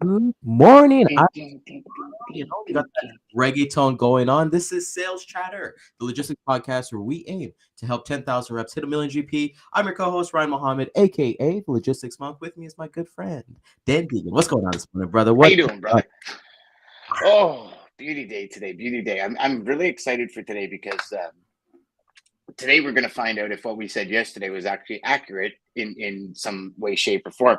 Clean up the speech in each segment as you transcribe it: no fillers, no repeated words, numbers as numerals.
Good morning. Ding, ding, ding, ding, ding, We got ding, that ding. reggaeton going on. This is Sales Chatter, the logistics podcast where we aim to help 10,000 reps hit a million GP. I'm your co-host, Ryan Mohamed, aka the Logistics Monk. With me is my good friend, Dan Deigan. What's going on this morning, brother? How What? you doing, brother? Oh, beauty day today, beauty day. I'm really excited for today because today we're going to find out if what we said yesterday was actually accurate in some way, shape, or form.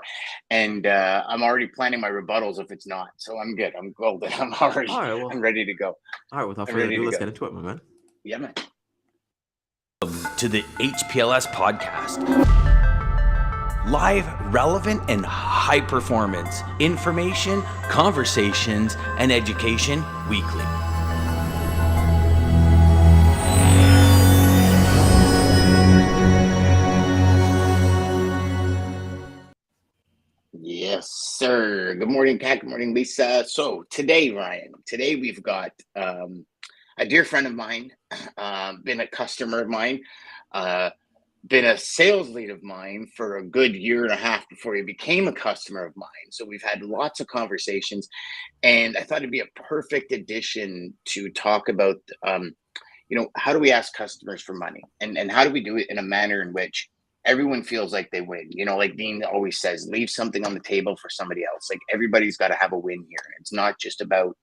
And I'm already planning my rebuttals if it's not. So I'm good. I'm golden. All right, I'm well, ready to go. all right. Without I'm further ready ado, to let's go. get into it, my man. Yeah, man. To the HPLS podcast. Live, relevant, and high performance information, conversations, and education weekly. Yes, sir. Good morning, Kat. Good morning, Lisa. So today, Ryan, today we've got a dear friend of mine, been a customer of mine, uh, been a sales lead of mine for a good year and a half before he became a customer of mine. So we've had lots of conversations, and I thought it'd be a perfect addition to talk about, how do we ask customers for money, and how do we do it in a manner in which everyone feels like they win. Like Dean always says, leave something on the table for somebody else. Like everybody's got to have a win here. It's not just about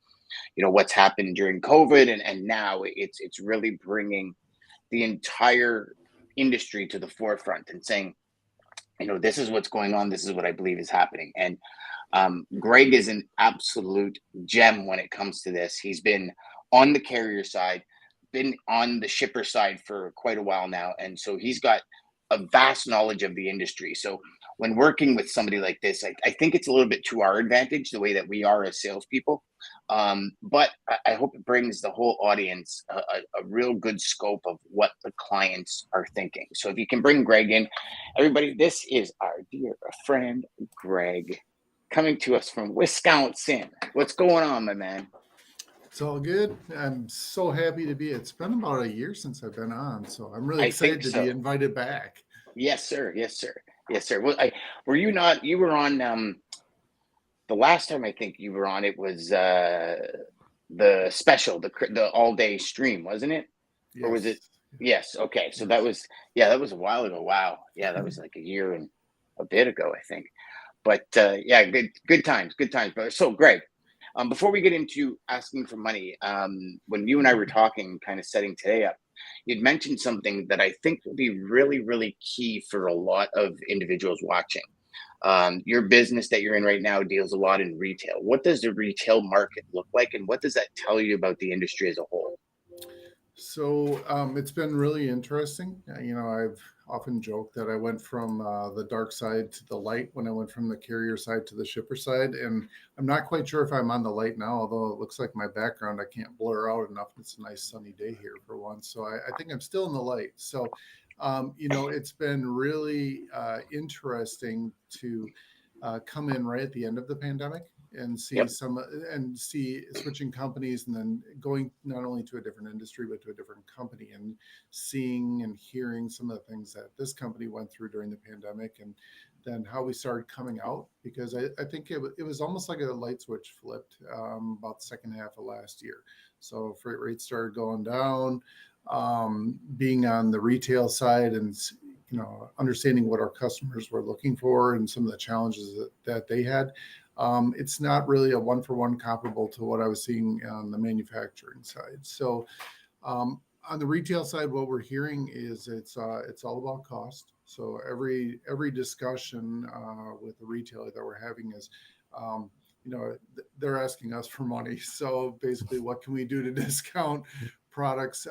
what's happened during COVID, and now it's really bringing the entire industry to the forefront and saying, this is what's going on. This is what I believe is happening. And Greg is an absolute gem when it comes to this. He's been on the carrier side, been on the shipper side for quite a while now. And so he's got a vast knowledge of the industry. So when working with somebody like this, I think it's a little bit to our advantage, the way that we are as salespeople. But I hope it brings the whole audience a real good scope of what the clients are thinking. So if you can bring Greg in, everybody, this is our dear friend, Greg, coming to us from Wisconsin. What's going on, my man? It's all good. I'm so happy to be. It's been about a year since I've been on, so I'm really I excited think to be so. invited back. Yes, sir. Yes, sir. Yes, sir. Well, were you not? You were on the last time I think you were on. It was the special, the all day stream, wasn't it? Or was it? Yes, Yes. Okay. So that yes. was that was a while ago. Wow. Yeah, that was like a year and a bit ago, I think. But yeah, good times, good times, brother. So, Greg, before we get into asking for money, when you and I were talking, kind of setting today up, you'd mentioned something that I think will be really, really key for a lot of individuals watching. Your business that you're in right now deals a lot in retail. What does the retail market look like, and what does that tell you about the industry as a whole? So it's been really interesting. I've often joked that I went from the dark side to the light when I went from the carrier side to the shipper side, and I'm not quite sure if I'm on the light now. Although it looks like my background I can't blur out enough. It's a nice sunny day here for once, so I think I'm still in the light. So, it's been really interesting to come in right at the end of the pandemic and see Yep. some and see switching companies and then going not only to a different industry but to a different company and seeing and hearing some of the things that this company went through during the pandemic and then how we started coming out because I think it was almost like a light switch flipped about the second half of last year. So freight rates started going down, being on the retail side and understanding what our customers were looking for and some of the challenges that they had. It's not really a one for one comparable to what I was seeing on the manufacturing side. So on the retail side, what we're hearing is it's all about cost. So every discussion with the retailer that we're having is, they're asking us for money. So basically, what can we do to discount products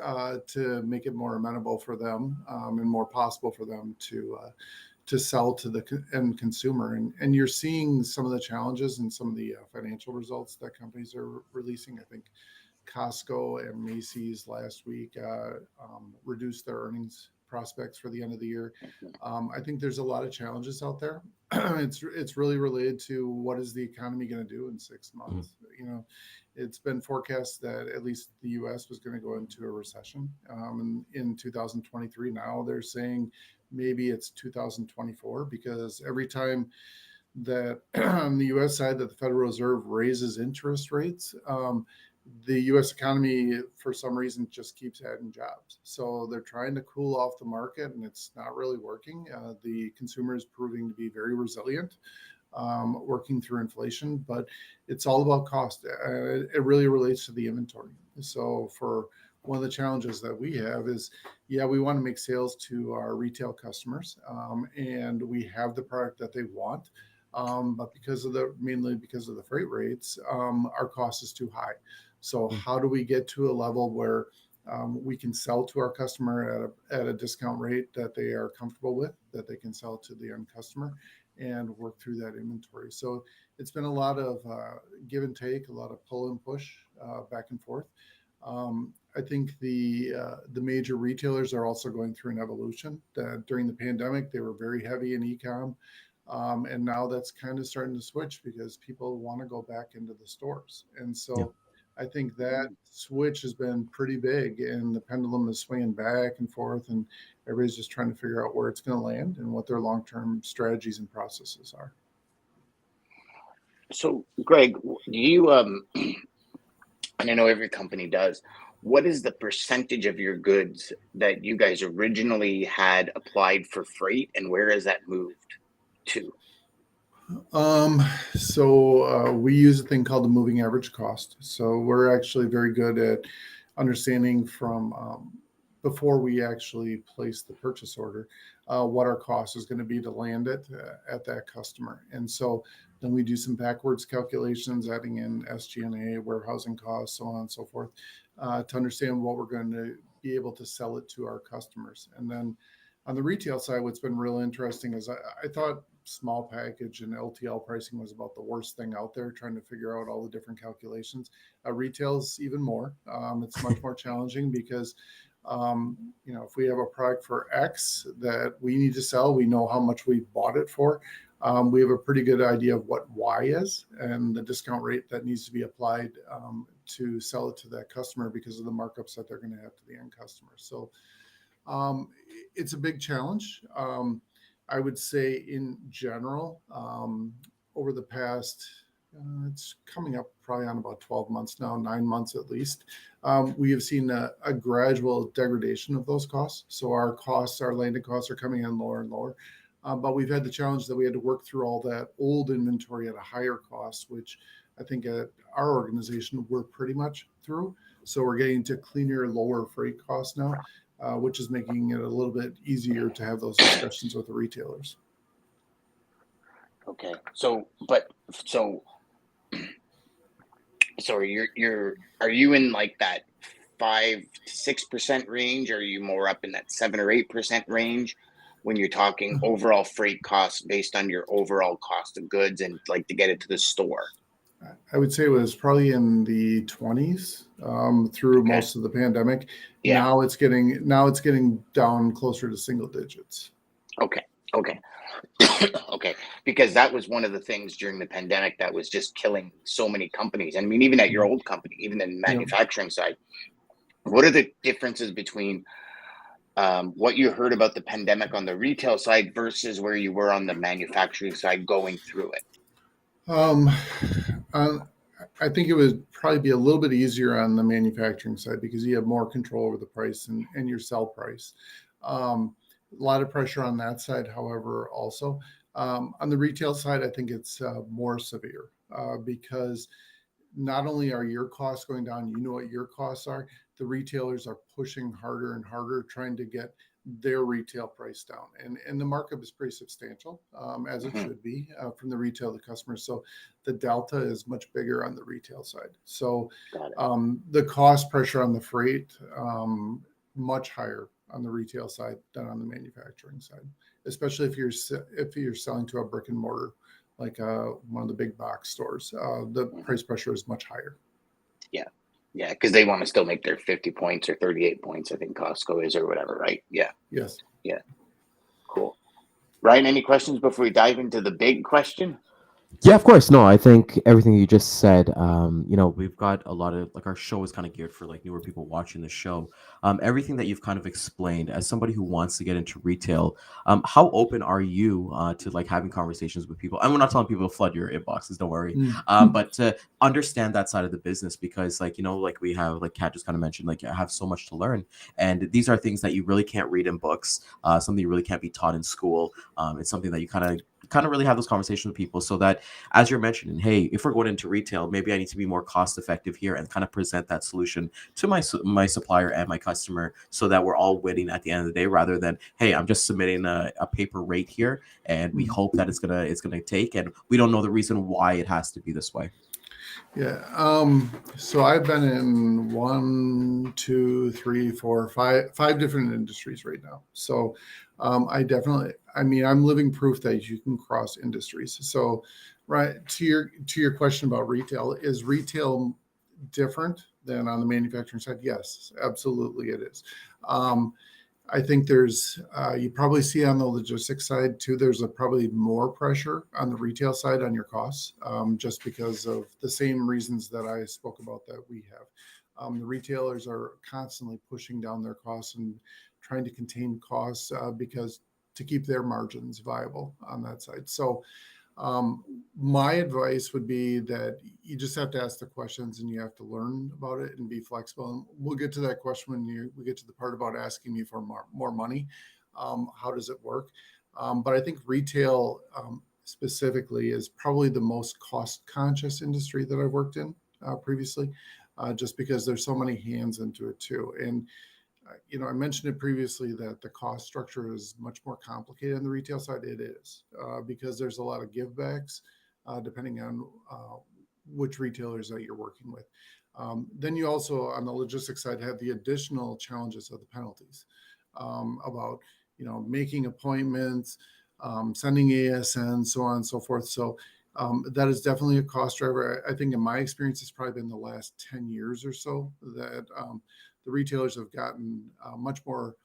to make it more amenable for them and more possible for them to sell to the end consumer. And you're seeing some of the challenges and some of the financial results that companies are releasing. I think Costco and Macy's last week reduced their earnings prospects for the end of the year. I think there's a lot of challenges out there. It's really related to what is the economy going to do in 6 months. It's been forecast that at least the U.S. was going to go into a recession in 2023. Now they're saying maybe it's 2024 because every time that on the U.S. side that the Federal Reserve raises interest rates, the U.S. economy, for some reason, just keeps adding jobs. So they're trying to cool off the market, and it's not really working. The consumer is proving to be very resilient, working through inflation, but it's all about cost. It really relates to the inventory. So for one of the challenges that we have is, yeah, we want to make sales to our retail customers, and we have the product that they want. But mainly because of the freight rates, our cost is too high. So how do we get to a level where we can sell to our customer at a discount rate that they are comfortable with, that they can sell to the end customer, and work through that inventory? So it's been a lot of give and take, a lot of pull and push, back and forth. I think the major retailers are also going through an evolution. That during the pandemic, they were very heavy in e-com. And now that's kind of starting to switch because people want to go back into the stores. And so I think that switch has been pretty big, and the pendulum is swinging back and forth, and everybody's just trying to figure out where it's going to land and what their long-term strategies and processes are. So, Greg, do you, and I know every company does, what is the percentage of your goods that you guys originally had applied for freight, and where has that moved to? So we use a thing called the moving average cost. So we're actually very good at understanding from before we actually place the purchase order, what our cost is going to be to land it at that customer. And so then we do some backwards calculations, adding in SG&A, warehousing costs, so on and so forth, to understand what we're going to be able to sell it to our customers. And then on the retail side, what's been real interesting is I thought small package and LTL pricing was about the worst thing out there, trying to figure out all the different calculations. Retail's even more. It's much more challenging because, if we have a product for X that we need to sell, we know how much we bought it for. We have a pretty good idea of what Y is and the discount rate that needs to be applied to sell it to that customer because of the markups that they're going to have to the end customer. So it's a big challenge. I would say in general, over the past, it's coming up probably on about 12 months now, 9 months at least, we have seen a gradual degradation of those costs. So our landed costs are coming in lower and lower. But we've had the challenge that we had to work through all that old inventory at a higher cost, which I think at our organization, we're pretty much through. So we're getting to cleaner, lower freight costs now. Which is making it a little bit easier to have those discussions with the retailers. Okay. So are you in like that 5 to 6% range? Or are you more up in that 7 or 8% range when you're talking overall freight costs based on your overall cost of goods and like to get it to the store? I would say it was probably in the 20s through most of the pandemic. Yeah. Now it's getting down closer to single digits. Okay. Okay. Because that was one of the things during the pandemic that was just killing so many companies. I mean, even at your old company, even in the manufacturing side, what are the differences between what you heard about the pandemic on the retail side versus where you were on the manufacturing side going through it? I think it would probably be a little bit easier on the manufacturing side because you have more control over the price and your sell price. A lot of pressure on that side, however, also. On the retail side, I think it's more severe because not only are your costs going down, you know what your costs are, the retailers are pushing harder and harder, trying to get their retail price down. And the markup is pretty substantial, as it should be, from the retail to customers. So the delta is much bigger on the retail side. So the cost pressure on the freight, much higher on the retail side than on the manufacturing side, especially if you're selling to a brick and mortar, like one of the big box stores. The price pressure is much higher. Yeah, because they want to still make their 50 points or 38 points, I think Costco is, or whatever, right? Yeah. Yes. Yeah. Cool. Ryan, any questions before we dive into the big question? Yeah, of course. No, I think everything you just said, we've got a lot of like our show is kind of geared for like newer people watching the show. Everything that you've kind of explained as somebody who wants to get into retail, how open are you to like having conversations with people? And we're not telling people to flood your inboxes, don't worry. Mm. But to understand that side of the business, because like, like we have, like Kat just kind of mentioned, like I have so much to learn. And these are things that you really can't read in books, something you really can't be taught in school. It's something that you kind of really have those conversations with people so that as you're mentioning, hey, if we're going into retail, maybe I need to be more cost effective here and kind of present that solution to my supplier and my customer so that we're all winning at the end of the day, rather than, hey, I'm just submitting a paper rate here and we hope that it's gonna take, and we don't know the reason why it has to be this way. Yeah. So I've been in one, two, three, four, five different industries right now. So I'm living proof that you can cross industries. So, right to your question about retail, is retail different than on the manufacturing side? Yes, absolutely it is. Um, I think you probably see on the logistics side too, there's probably more pressure on the retail side on your costs, just because of the same reasons that I spoke about that we have. The retailers are constantly pushing down their costs and trying to contain costs, because to keep their margins viable on that side. So um, my advice would be that you just have to ask the questions and you have to learn about it and be flexible. And we'll get to that question when we get to the part about asking me for more money. How does it work? But I think retail, specifically, is probably the most cost conscious industry that I've worked in previously, just because there's so many hands into it too. And I mentioned it previously that the cost structure is much more complicated on the retail side. It is, because there's a lot of givebacks, depending on which retailers that you're working with. Then you also, on the logistics side, have the additional challenges of the penalties, about making appointments, sending ASN, so on and so forth. So that is definitely a cost driver. I think in my experience, it's probably been the last 10 years or so that the retailers have gotten much more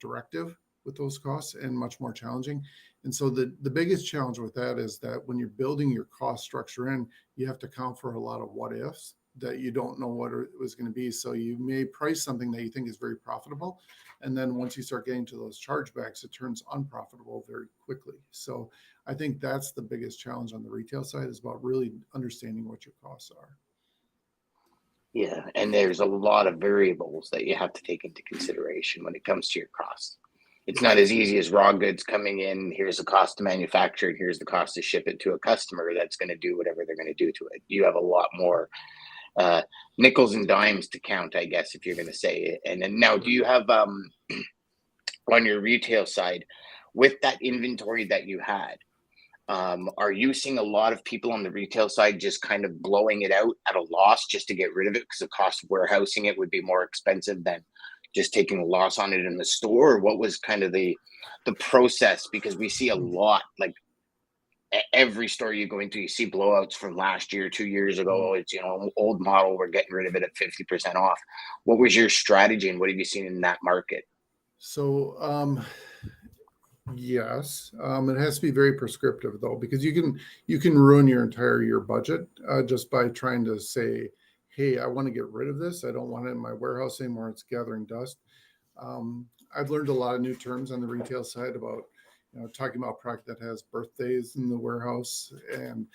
directive with those costs and much more challenging. And so the biggest challenge with that is that when you're building your cost structure in, you have to account for a lot of what ifs that you don't know what it was going to be. So you may price something that you think is very profitable, and then once you start getting to those chargebacks, it turns unprofitable very quickly. So I think that's the biggest challenge on the retail side, is about really understanding what your costs are. Yeah, and there's a lot of variables that you have to take into consideration when it comes to your costs. It's Yeah. not as easy as raw goods coming in. Here's the cost to manufacture, and here's the cost to ship it to a customer that's going to do whatever they're going to do to it. You have a lot more uh, nickels and dimes to count, I guess, if you're going to say it. And then now, do you have on your retail side, with that inventory that you had? Are you seeing a lot of people on the retail side just kind of blowing it out at a loss just to get rid of it because the cost of warehousing it would be more expensive than just taking a loss on it in the store? Or what was kind of the process? Because we see a lot, like every store you go into, you see blowouts from last year, 2 years ago. Mm. It's old model. We're getting rid of it at 50% off. What was your strategy, and what have you seen in that market? So yes, it has to be very prescriptive though, because you can ruin your entire year budget, just by trying to say, "Hey, I want to get rid of this. I don't want it in my warehouse anymore. It's gathering dust." I've learned a lot of new terms on the retail side about, talking about product that has birthdays in the warehouse, and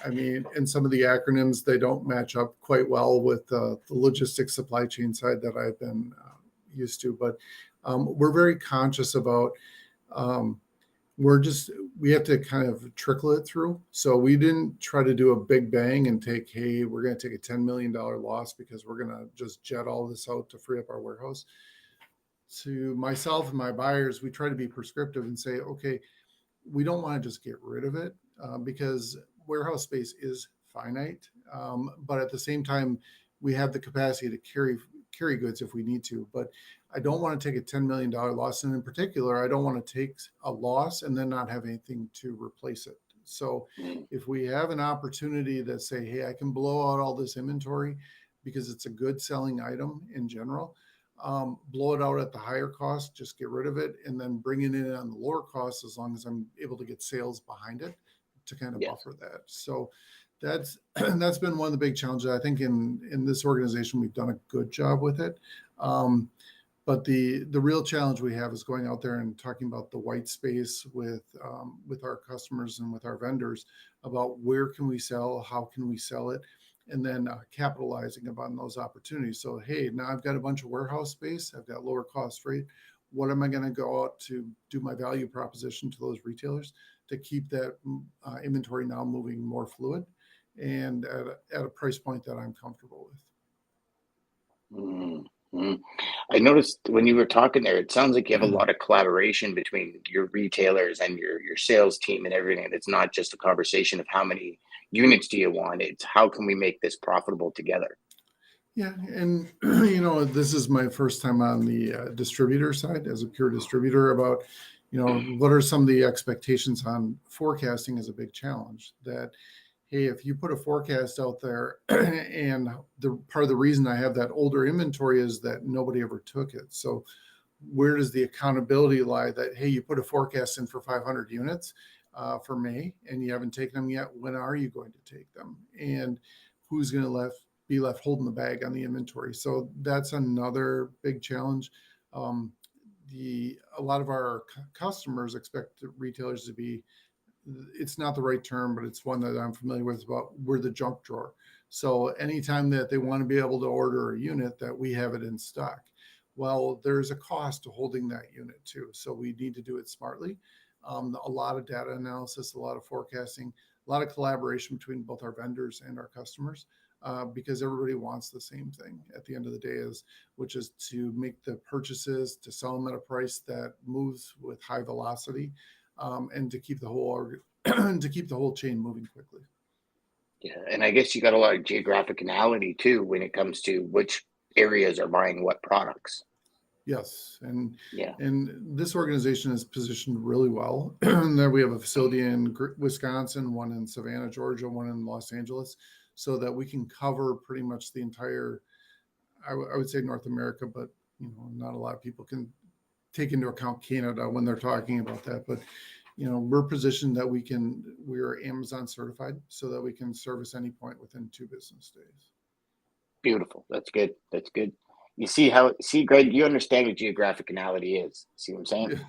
I mean, and some of the acronyms, they don't match up quite well with the logistics supply chain side that I've been used to. But we're very conscious about. Um, we have to kind of trickle it through. So we didn't try to do a big bang and hey, we're going to take a $10 million loss because we're going to just jet all this out to free up our warehouse. To myself and my buyers, we try to be prescriptive and say, okay, we don't want to just get rid of it, because warehouse space is finite. But at the same time, we have the capacity to carry goods if we need to. But I don't want to take a $10 million loss, and in particular, I don't want to take a loss and then not have anything to replace it. So if we have an opportunity that say, hey, I can blow out all this inventory because it's a good selling item in general, blow it out at the higher cost, just get rid of it, and then bring it in on the lower cost as long as I'm able to get sales behind it. to kind of Yes. buffer that. So that's that's been one of the big challenges. I think in this organization we've done a good job with it. But the real challenge we have is going out there and talking about the white space with our customers and with our vendors about where can we sell, how can we sell it, and then capitalizing upon those opportunities. So, hey, now I've got a bunch of warehouse space, I've got lower cost freight. What am I going to go out to do my value proposition to those retailers to keep that inventory now moving more fluid and at a price point that I'm comfortable with? Mm-hmm. I noticed when you were talking there, it sounds like you have a lot of collaboration between your retailers and your sales team and everything. It's not just a conversation of how many units do you want, it's how can we make this profitable together. Yeah, and this is my first time on the distributor side as a pure distributor about, what are some of the expectations on forecasting is a big challenge. That, hey, if you put a forecast out there, and the part of the reason I have that older inventory is that nobody ever took it. So where does the accountability lie? That, hey, you put a forecast in for 500 units for May, and you haven't taken them yet. When are you going to take them? And who's going to be left holding the bag on the inventory? So that's another big challenge. A lot of our customers expect retailers to be, it's not the right term, but it's one that I'm familiar with, about we're the junk drawer. So anytime that they want to be able to order a unit, that we have it in stock. Well, there's a cost to holding that unit too. So we need to do it smartly. A lot of data analysis, a lot of forecasting, a lot of collaboration between both our vendors and our customers, because everybody wants the same thing at the end of the day, which is to make the purchases, to sell them at a price that moves with high velocity, and to keep the whole chain moving quickly. Yeah, and I guess you got a lot of geographicality too when it comes to which areas are buying what products. Yes, and Yeah. this organization is positioned really well. There we have a facility in Wisconsin, one in Savannah, Georgia, one in Los Angeles, so that we can cover pretty much the entire, I would say North America, but not a lot of people can take into account Canada when they're talking about that. But we're positioned that we are Amazon certified, so that we can service any point within 2 business days. Beautiful. That's good. That's good. You see, Greg, you understand what geographicality is. See what I'm saying?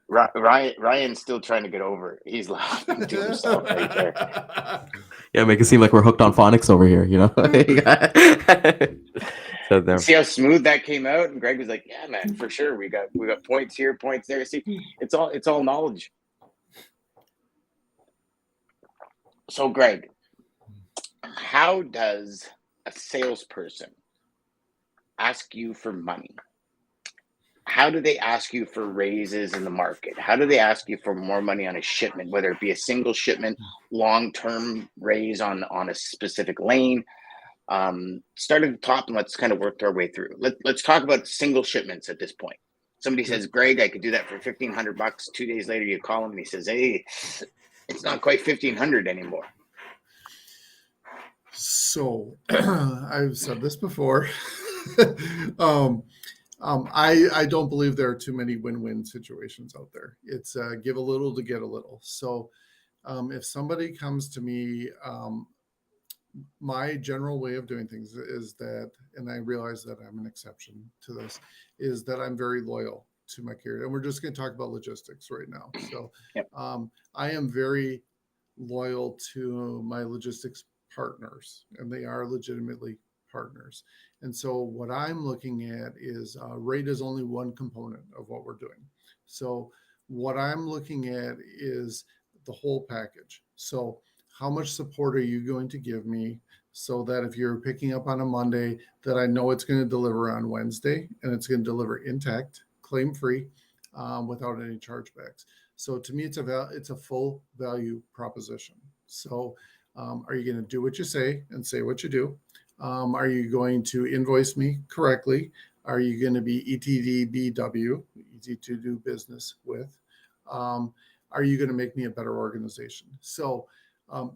Ryan's still trying to get over it. He's laughing to himself right there. Yeah, make it seem like we're hooked on phonics over here, So there. See how smooth that came out? And Greg was like, yeah, man, for sure. We got points here, points there. See, it's all knowledge. So Greg, how does a salesperson ask you for money? How do they ask you for raises in the market? How do they ask you for more money on a shipment, whether it be a single shipment, long-term raise on a specific lane? Start at the top and let's kind of work our way through. Let's talk about single shipments at this point. Somebody says, Greg, I could do that for $1,500. 2 days later, you call him and he says, hey, it's not quite 1,500 anymore. So I've said this before. I don't believe there are too many win-win situations out there. It's give a little to get a little. So if somebody comes to me, my general way of doing things is that, and I realize that I'm an exception to this, is that I'm very loyal to my carrier. And we're just going to talk about logistics right now. So Yep. I am very loyal to my logistics partners, and they are legitimately partners. And so what I'm looking at is rate is only one component of what we're doing. So what I'm looking at is the whole package. So how much support are you going to give me so that if you're picking up on a Monday, that I know it's going to deliver on Wednesday and it's going to deliver intact, claim-free, without any chargebacks. So to me, it's a full value proposition. So are you going to do what you say and say what you do? Are you going to invoice me correctly? Are you going to be ETDBW, easy to do business with? Are you going to make me a better organization? So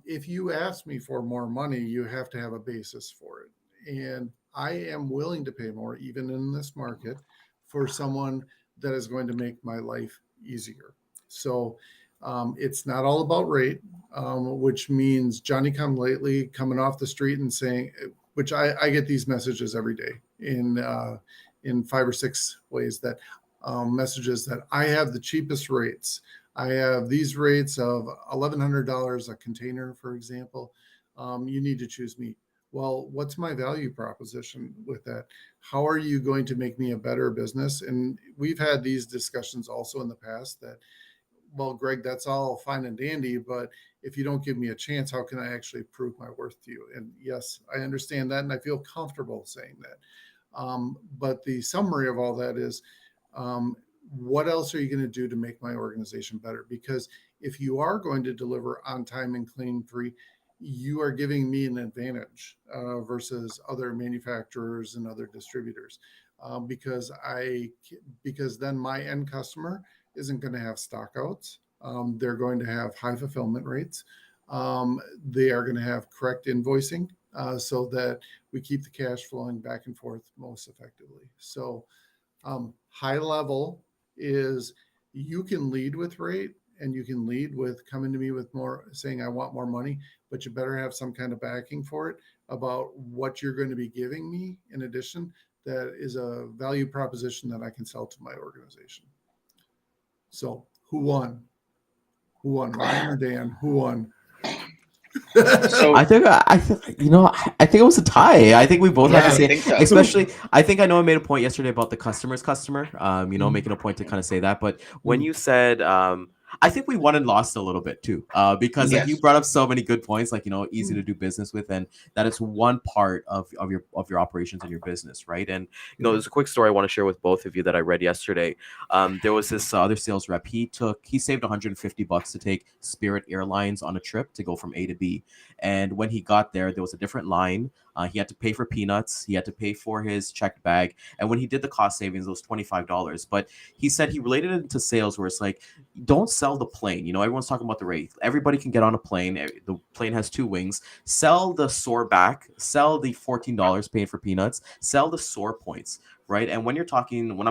if you ask me for more money, you have to have a basis for it. And I am willing to pay more, even in this market, for someone that is going to make my life easier. So It's not all about rate, which means Johnny come lately coming off the street and saying, which I get these messages every day in 5 or 6 ways that messages that I have the cheapest rates. I have these rates of $1,100 a container, for example. You need to choose me. Well, what's my value proposition with that? How are you going to make me a better business? And we've had these discussions also in the past that, well, Greg, that's all fine and dandy, but if you don't give me a chance, how can I actually prove my worth to you? And yes, I understand that, and I feel comfortable saying that. But the summary of all that is, what else are you going to do to make my organization better? Because if you are going to deliver on time and clean free, you are giving me an advantage versus other manufacturers and other distributors, because then my end customer isn't going to have stockouts. They're going to have high fulfillment rates. They are going to have correct invoicing so that we keep the cash flowing back and forth most effectively. So high level is you can lead with rate and you can lead with coming to me with more, saying I want more money, but you better have some kind of backing for it about what you're going to be giving me in addition. That is a value proposition that I can sell to my organization. So who won? Who won? Ryan or Dan? Who won? So I think I think it was a tie. I think we both Yeah, had I to say, think so. especially. I think I know I made a point yesterday about the customer's customer. Making a point to kind of say that. But when you said, I think we won and lost a little bit too, because like you Yes. brought up so many good points, like easy to do business with, and that it's one part of your operations and your business, right? And there's a quick story I want to share with both of you that I read yesterday. There was this other sales rep. He saved $150 to take Spirit Airlines on a trip to go from A to B. And when he got there was a different line. He had to pay for peanuts. He had to pay for his checked bag. And when he did the cost savings, it was $25. But he said he related it to sales where it's like, don't sell the plane. Everyone's talking about the rate. Everybody can get on a plane. The plane has 2 wings. Sell the soar back. Sell the $14 paid for peanuts. Sell the soar points. Right. And when I'm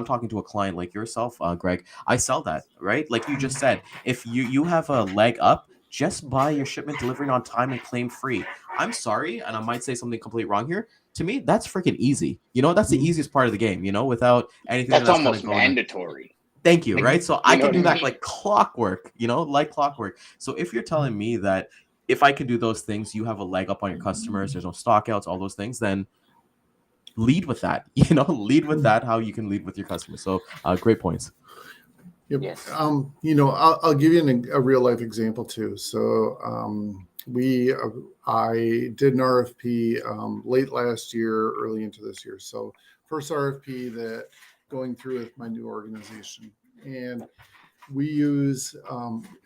talking to a client like yourself, Greg, I sell that. Right. Like you just said, if you have a leg up, just buy your shipment delivering on time and claim free. I'm sorry, and I might say something completely wrong here. To me, that's freaking easy. That's the easiest part of the game, without anything That's that's kind of almost going on. mandatory. Thank you, Like, right? So you I know can what do I that mean? like clockwork, like clockwork. So if you're telling me that if I can do those things, you have a leg up on your customers, there's no stockouts, all those things, then lead with that. Lead with that, how you can lead with your customers. So great points. Yep. Yes. I'll give you a real life example too. So I did an RFP late last year, early into this year. So first RFP that going through with my new organization, and we use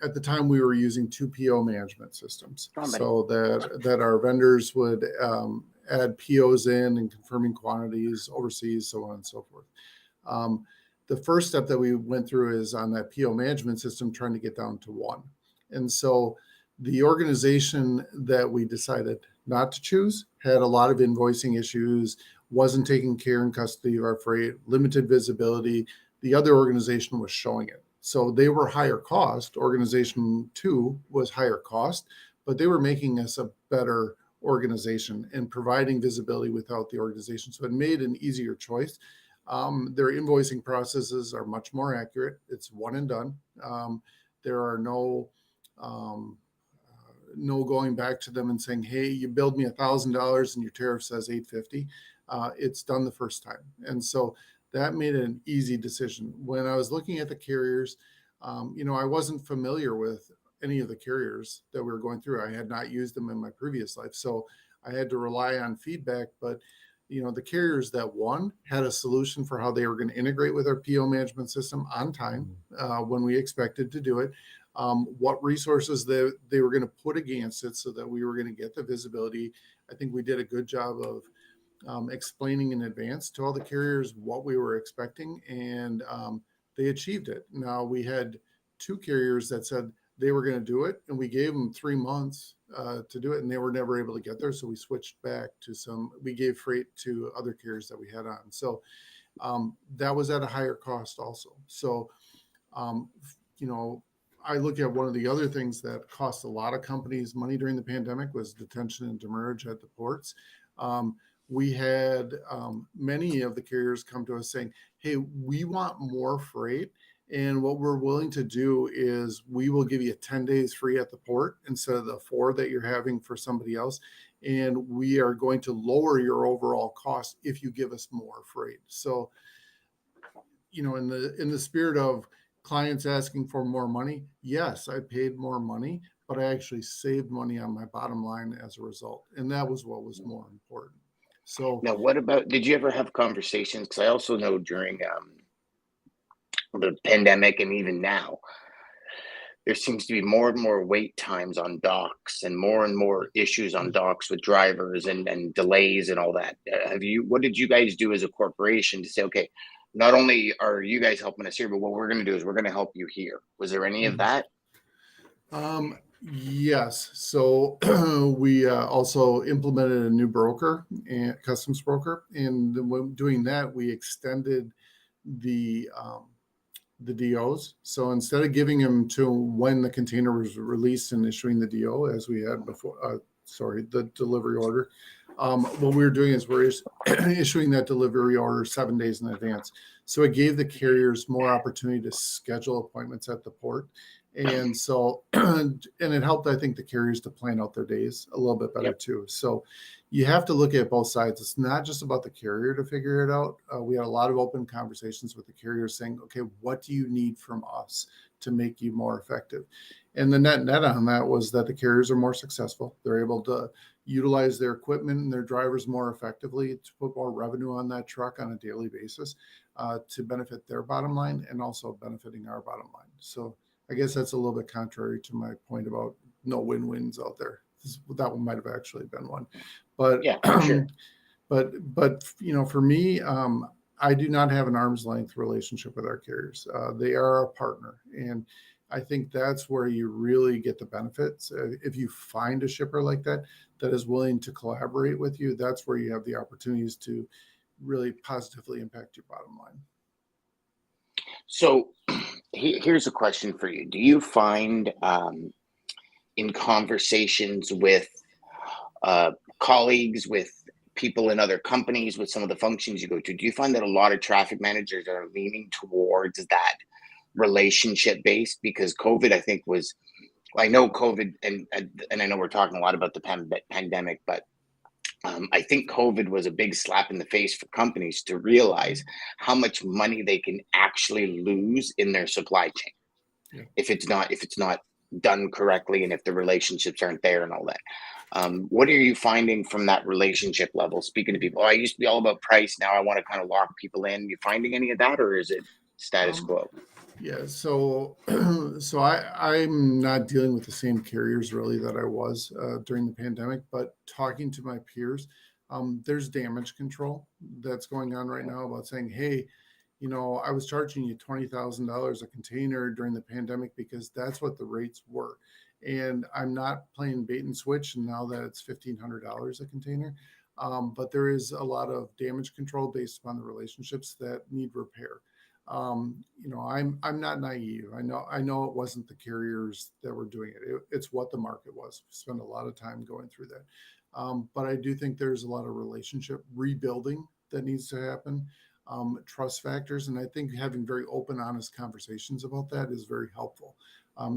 at the time we were using 2 PO management systems, so that our vendors would add POs in and confirming quantities overseas, so on and so forth. The first step that we went through is on that PO management system, trying to get down to 1. And so the organization that we decided not to choose had a lot of invoicing issues, wasn't taking care and custody of our freight, limited visibility. The other organization was showing it. So they were higher cost. Organization 2 was higher cost, but they were making us a better organization and providing visibility without the organization. So it made an easier choice. Their invoicing processes are much more accurate. It's one and done. There are no going back to them and saying, "Hey, you billed me $1,000 and your tariff says $850." It's done the first time, and so that made it an easy decision. When I was looking at the carriers, I wasn't familiar with any of the carriers that we were going through. I had not used them in my previous life, so I had to rely on feedback. But the carriers that won had a solution for how they were going to integrate with our PO management system on time when we expected to do it, what resources they were going to put against it so that we were going to get the visibility. I think we did a good job of explaining in advance to all the carriers what we were expecting, and they achieved it. Now, we had 2 carriers that said they were going to do it, and we gave them 3 months to do it, and they were never able to get there. So we switched back to we gave freight to other carriers that we had on. So that was at a higher cost also. So, I look at one of the other things that cost a lot of companies money during the pandemic was detention and demurrage at the ports. We had many of the carriers come to us saying, hey, we want more freight. And what we're willing to do is we will give you 10 days free at the port instead of the 4 that you're having for somebody else. And we are going to lower your overall cost if you give us more freight. So, in the spirit of clients asking for more money, yes, I paid more money, but I actually saved money on my bottom line as a result. And that was what was more important. So Now, what about, did you ever have conversations? Because I also know during the pandemic and even now, there seems to be more and more wait times on docks and more issues on docks with drivers and delays and all that. What did you guys do as a corporation to say, okay, not only are you guys helping us here, but what we're going to do is we're going to help you here? Was there any of that? Yes. So we also implemented a new broker, and customs broker. And when doing that, we extended the DOs. So instead of giving them to when the container was released and issuing the DO as we had before, the delivery order, what we were doing is we're issuing that delivery order 7 days in advance. So it gave the carriers more opportunity to schedule appointments at the port. And so, and it helped, I think, the carriers to plan out their days a little bit better too. So you have to look at both sides. It's not just about the carrier to figure it out. We had a lot of open conversations with the carriers saying, okay, what do you need from us to make you more effective? And the net on that was that the carriers are more successful. They're able to utilize their equipment and their drivers more effectively to put more revenue on that truck on a daily basis to benefit their bottom line and also benefiting our bottom line. So I guess that's a little bit contrary to my point about no win-wins out there. That one might have actually been one, but Yeah, for sure. but for me, I do not have an arm's length relationship with our carriers. They are a partner, and I think that's where you really get the benefits. If you find a shipper like that is willing to collaborate with you, that's where you have the opportunities to really positively impact your bottom line. So here's a question for you. Do you find in conversations with colleagues, with people in other companies, with some of the functions you go to, do you find that a lot of traffic managers are leaning towards that relationship based? Because COVID, I think, I know COVID, and I know we're talking a lot about the pandemic, but I think COVID was a big slap in the face for companies to realize how much money they can actually lose in their supply chain if it's not done correctly and if the relationships aren't there and all that. What are you finding from that relationship level? Speaking to people, I used to be all about price. Now I want to kind of lock people in. You finding any of that, or is it status quo? Yeah, so I'm not dealing with the same carriers really that I was during the pandemic, but talking to my peers, there's damage control that's going on right now about saying, hey, I was charging you $20,000 a container during the pandemic because that's what the rates were. And I'm not playing bait and switch now that it's $1,500 a container. But there is a lot of damage control based upon the relationships that need repair. I'm not naive. I know it wasn't the carriers that were doing it. It's what the market was. We spent a lot of time going through that. But I do think there's a lot of relationship rebuilding that needs to happen, trust factors. And I think having very open, honest conversations about that is very helpful.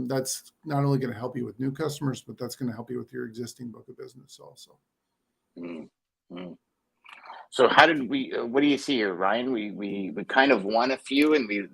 That's not only going to help you with new customers, but that's going to help you with your existing book of business also. Mm-hmm. So how did what do you see here, Ryan? We kind of won a few and we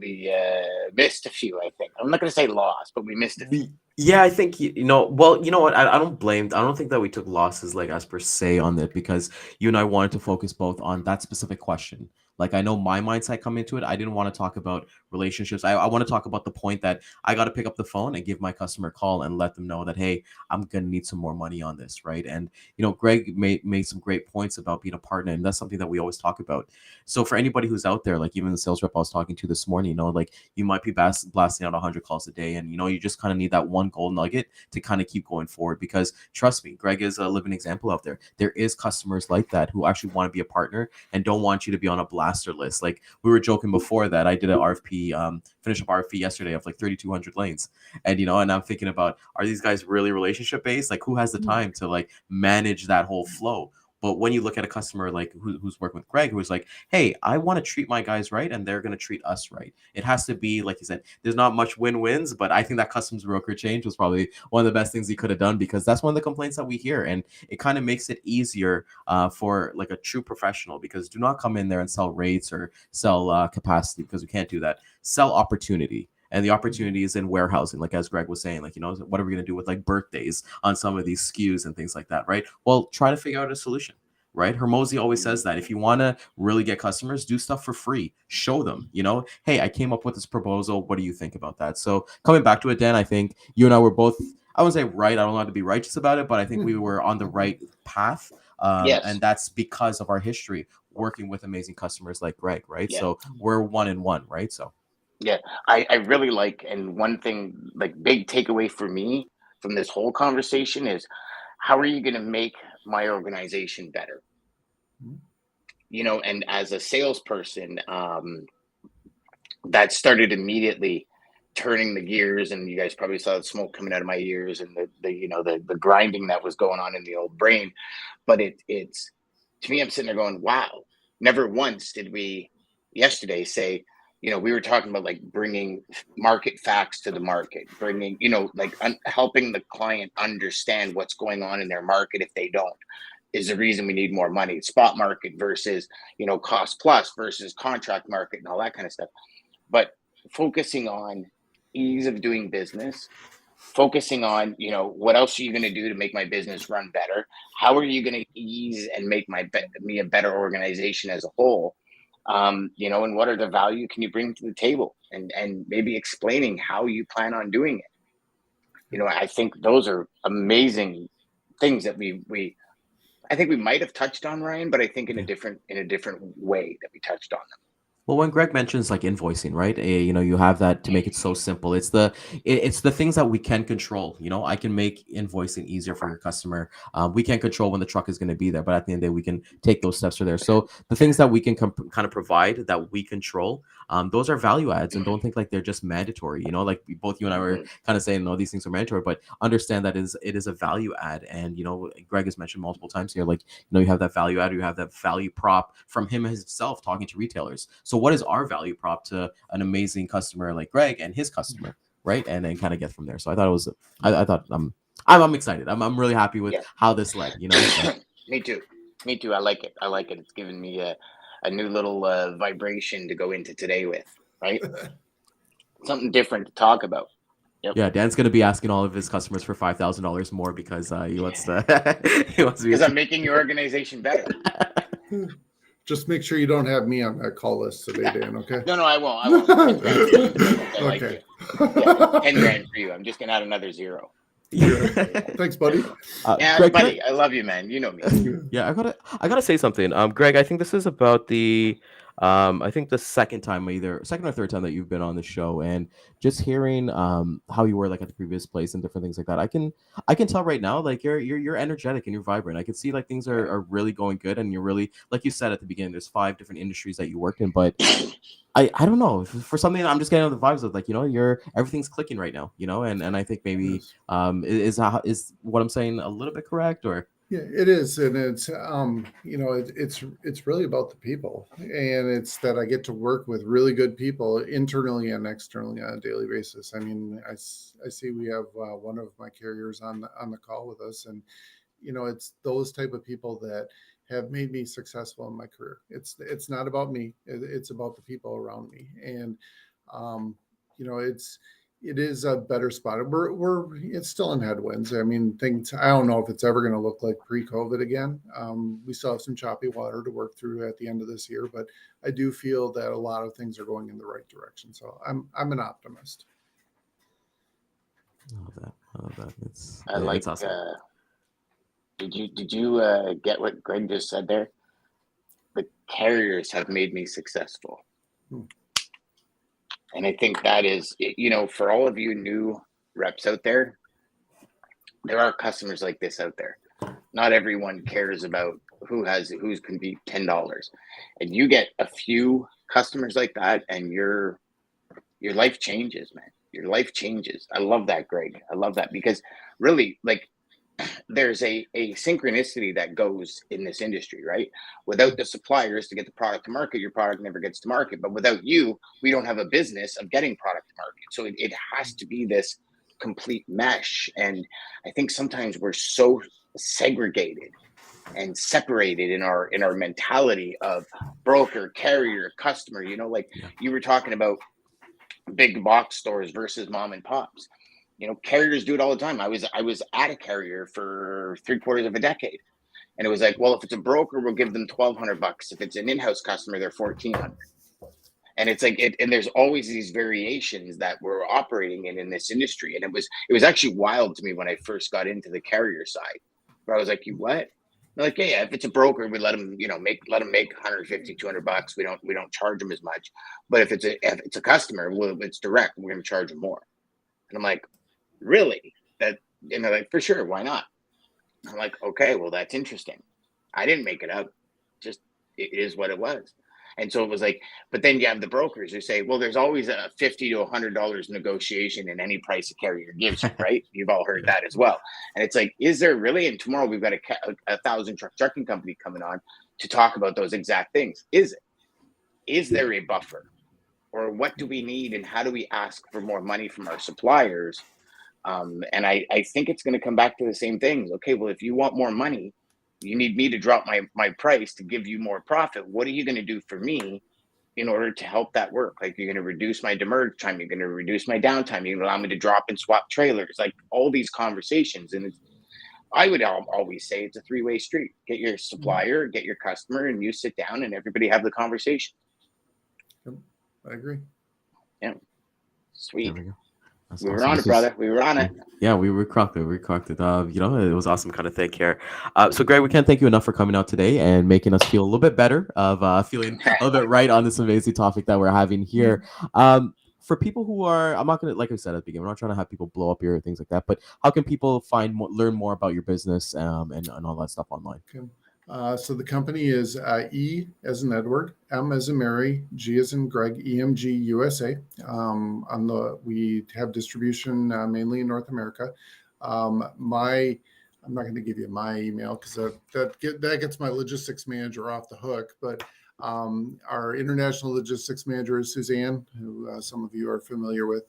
missed a few, I think. I'm not going to say lost, but we missed a few. Yeah, I think, well, you know what? I don't think that we took losses like as per se on it, because you and I wanted to focus both on that specific question. Like, I know my mindset coming into it, I didn't want to talk about relationships. I want to talk about the point that I got to pick up the phone and give my customer a call and let them know that, hey, I'm going to need some more money on this, right? And, Greg made some great points about being a partner, and that's something that we always talk about. So for anybody who's out there, like even the sales rep I was talking to this morning, like you might be blasting out 100 calls a day, and, you just kind of need that one gold nugget to kind of keep going forward, because trust me, Greg is a living example out there. There is customers like that who actually want to be a partner and don't want you to be on a blaster list. Like we were joking before that I did an RFP, finish up RFP yesterday of like 3,200 lanes. And, and I'm thinking about, are these guys really relationship based? Like who has the time to like manage that whole flow? But when you look at a customer like who's working with Greg, who's like, hey, I want to treat my guys right, and they're going to treat us right. It has to be, like you said, there's not much win-wins, but I think that customs broker change was probably one of the best things he could have done, because that's one of the complaints that we hear. And it kind of makes it easier for like a true professional, because do not come in there and sell rates or sell capacity, because we can't do that. Sell opportunity. And the opportunity is in warehousing, like as Greg was saying, like, what are we going to do with like birthdays on some of these SKUs and things like that, right? Well, try to figure out a solution, right? Hermosi always says that if you want to really get customers, do stuff for free. Show them, hey, I came up with this proposal. What do you think about that? So coming back to it, Dan, I think you and I were both, I wouldn't say right, I don't want to be righteous about it, but I think we were on the right path. Yes. And that's because of our history working with amazing customers like Greg, right? Yeah. So we're 1-in-1, right? So. Yeah, I really like, and one thing, like big takeaway for me from this whole conversation is, how are you going to make my organization better? And as a salesperson, that started immediately turning the gears, and you guys probably saw the smoke coming out of my ears, and the grinding that was going on in the old brain. But it's to me, I'm sitting there going, wow, never once did we yesterday say, we were talking about like bringing market facts to the market, bringing, helping the client understand what's going on in their market. If they don't, is the reason we need more money. Spot market versus, cost plus versus contract market and all that kind of stuff. But focusing on ease of doing business, focusing on, what else are you going to do to make my business run better? How are you going to ease and make me a better organization as a whole? And what are the value can you bring to the table, and maybe explaining how you plan on doing it. I think those are amazing things that I think we might have touched on, Ryan, but I think in a different way that we touched on them. Well, when Greg mentions like invoicing, right? You have that to make it so simple. It's the things that we can control. I can make invoicing easier for your customer. We can't control when the truck is going to be there, but at the end of the day, we can take those steps for there. So the things that we can kind of provide that we control, those are value adds, and don't think like they're just mandatory. Like both you and I were kind of saying, no, these things are mandatory, but understand that it is a value add. And Greg has mentioned multiple times here, like you have that value add, you have that value prop from him himself talking to retailers. So what is our value prop to an amazing customer like Greg and his customer, right? And then kind of get from there. So I thought it was, I thought I'm excited. I'm really happy with how this led. Me too. I like it. It's given me a new little vibration to go into today with, right? Something different to talk about. Yep. Yeah, Dan's gonna be asking all of his customers for $5,000 more because he wants to. Because I'm making your organization better. Just make sure you don't have me on that call list today, Dan, okay? No, I won't. Okay. $10,000 for you. I'm just going to add another 0. Thanks, buddy. Greg, buddy, I love you, man. You know me. Yeah, I gotta say something. Greg, I think this is about the second or third time that you've been on the show, and just hearing how you were like at the previous place and different things like that. I can tell right now, like you're energetic and you're vibrant. I can see like things are really going good, and you're really, like you said at the beginning, there's 5 different industries that you work in, but I don't know, for something I'm just getting the vibes of like, everything's clicking right now, and I think maybe is what I'm saying a little bit correct, or? Yeah, it is, and it's it's really about the people, and it's that I get to work with really good people internally and externally on a daily basis. I mean, I see we have one of my carriers on the call with us, and it's those type of people that have made me successful in my career. It's not about me; it's about the people around me, and it is a better spot. It's still in headwinds. I mean, I don't know if it's ever going to look like pre-COVID again. We still have some choppy water to work through at the end of this year, but I do feel that a lot of things are going in the right direction. So I'm an optimist. I love that. It's awesome. Did you get what Greg just said there? The carriers have made me successful. And I think that is, for all of you new reps out there are customers like this out there. Not everyone cares about who's can be $10, and you get a few customers like that, and your life changes, man. Your life changes. I love that, Greg. I love that, because really, like, there's a synchronicity that goes in this industry, right? Without the suppliers to get the product to market, your product never gets to market. But without you, we don't have a business of getting product to market. So it has to be this complete mesh. And I think sometimes we're so segregated and separated in our mentality of broker, carrier, customer. Like you were talking about big box stores versus mom and pops. Carriers do it all the time. I was at a carrier for 3/4 of a decade, and it was like, well, if it's a broker, we'll give them $1,200. If it's an in-house customer, they're $1,400. And it's like, and there's always these variations that we're operating in this industry. And it was actually wild to me when I first got into the carrier side, where I was like, you what? They're like, yeah, if it's a broker, we let them, make $150, $200. We don't charge them as much. But if it's a customer, well, it's direct, we're going to charge them more. And I'm like, really? That, like, for sure, why not? I'm like, okay, well, that's interesting. I didn't make it up. Just, it is what it was. And so it was like, but then you have the brokers who say, well, there's always a $50 to $100 negotiation in any price a carrier gives you, right? You've all heard that as well. And it's like, is there really? And tomorrow we've got a 1,000 trucking company coming on to talk about those exact things. Is there a buffer? Or what do we need, and how do we ask for more money from our suppliers? And I think it's going to come back to the same things. Okay, well, if you want more money, you need me to drop my price to give you more profit. What are you going to do for me in order to help that work? Like, you're going to reduce my demurrage time. You're going to reduce my downtime. You're going to allow me to drop and swap trailers. Like, all these conversations. And I would always say it's a three-way street. Get your supplier, get your customer, and you sit down and everybody have the conversation. I agree. Yeah. Sweet. There we go. That's We were awesome. on it, brother. We were on it. Yeah, we cracked it. We cracked it. It was awesome kind of thing here. So Greg, we can't thank you enough for coming out today and making us feel a little bit better of feeling a little bit right on this amazing topic that we're having here. For people who are, I'm not gonna, like I said at the beginning, we're not trying to have people blow up your things like that, but how can people learn more about your business and all that stuff online? Okay. So the company is E as in Edward, M as in Mary, G as in Greg, EMG USA. We have distribution mainly in North America. I'm not going to give you my email because that gets my logistics manager off the hook. But our international logistics manager is Suzanne, who some of you are familiar with.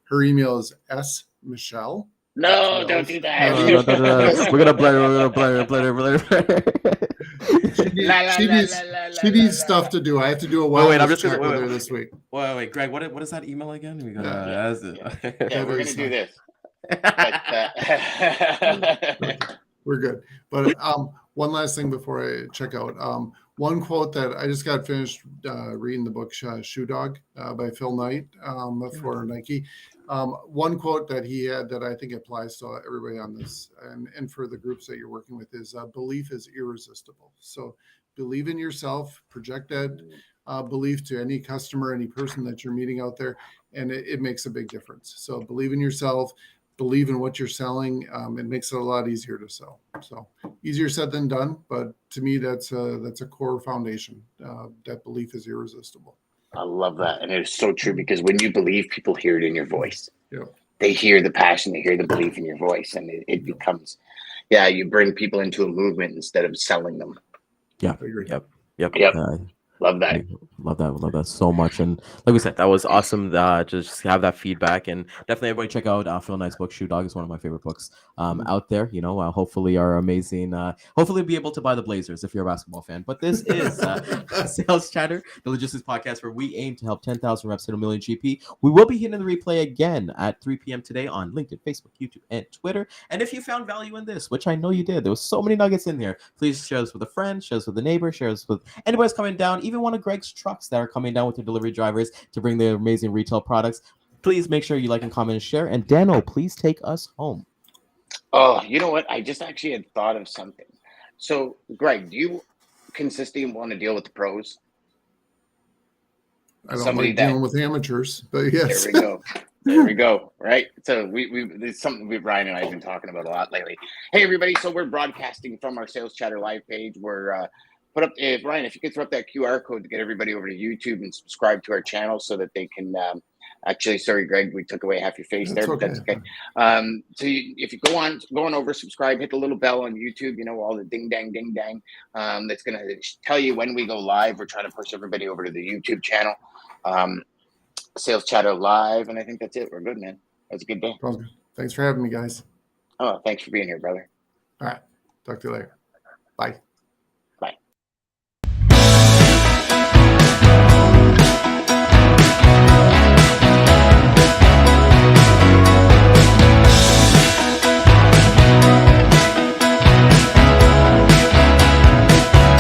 Her email is smichelle. No, don't do that. We're gonna blur. She needs stuff to do. I have to do a wellness check with her this week. Wait, Greg, what is that email again? We gotta. Yeah, we're gonna do this. We're good. But one last thing before I check out. One quote that I just got finished reading the book Shoe Dog by Phil Knight for Nike. One quote that he had that I think applies to everybody on this and for the groups that you're working with is belief is irresistible. So believe in yourself, project that belief to any customer, any person that you're meeting out there, and it makes a big difference. So believe in yourself, believe in what you're selling. It makes it a lot easier to sell. So easier said than done, but to me, that's a core foundation. That belief is irresistible. I love that. And it's so true, because when you believe, people hear it in your voice. Yep. They hear the passion, they hear the belief in your voice, and it becomes, you bring people into a movement instead of selling them. Yeah. I agree. Yep. Love that. Love that so much. And like we said, that was awesome. Just have that feedback, and definitely everybody check out Phil Knight's book. Shoe Dog is one of my favorite books out there. Hopefully are amazing. Hopefully be able to buy the Blazers if you're a basketball fan. But this is Sales Chatter, the logistics podcast where we aim to help 10,000 reps hit 1 million GP. We will be hitting the replay again at 3 p.m. today on LinkedIn, Facebook, YouTube, and Twitter. And if you found value in this, which I know you did, there was so many nuggets in there. Please share this with a friend, share this with a neighbor, share this with anybody's coming down, even one of Greg's trucks that are coming down with their delivery drivers to bring their amazing retail products. Please make sure you like and comment and share. And Dano, please take us home. Oh, you know what? I just actually had thought of something. So, Greg, do you consistently want to deal with the pros? I don't like dealing with amateurs, but yes. There we go. There we go. Right. So it's something Ryan and I have been talking about a lot lately. Hey, everybody. So we're broadcasting from our Sales Chatter live page. We're put up, Ryan, if you could throw up that QR code to get everybody over to YouTube and subscribe to our channel so that they can actually, sorry, Greg, we took away half your face there, but that's okay. So if you go on over, subscribe, hit the little bell on YouTube, you know, all the ding, dang, that's going to tell you when we go live. We're trying to push everybody over to the YouTube channel. Sales Chatter live, and I think that's it. We're good, man. That's a good day. Sounds good. Thanks for having me, guys. Oh, thanks for being here, brother. All right. Talk to you later. Bye.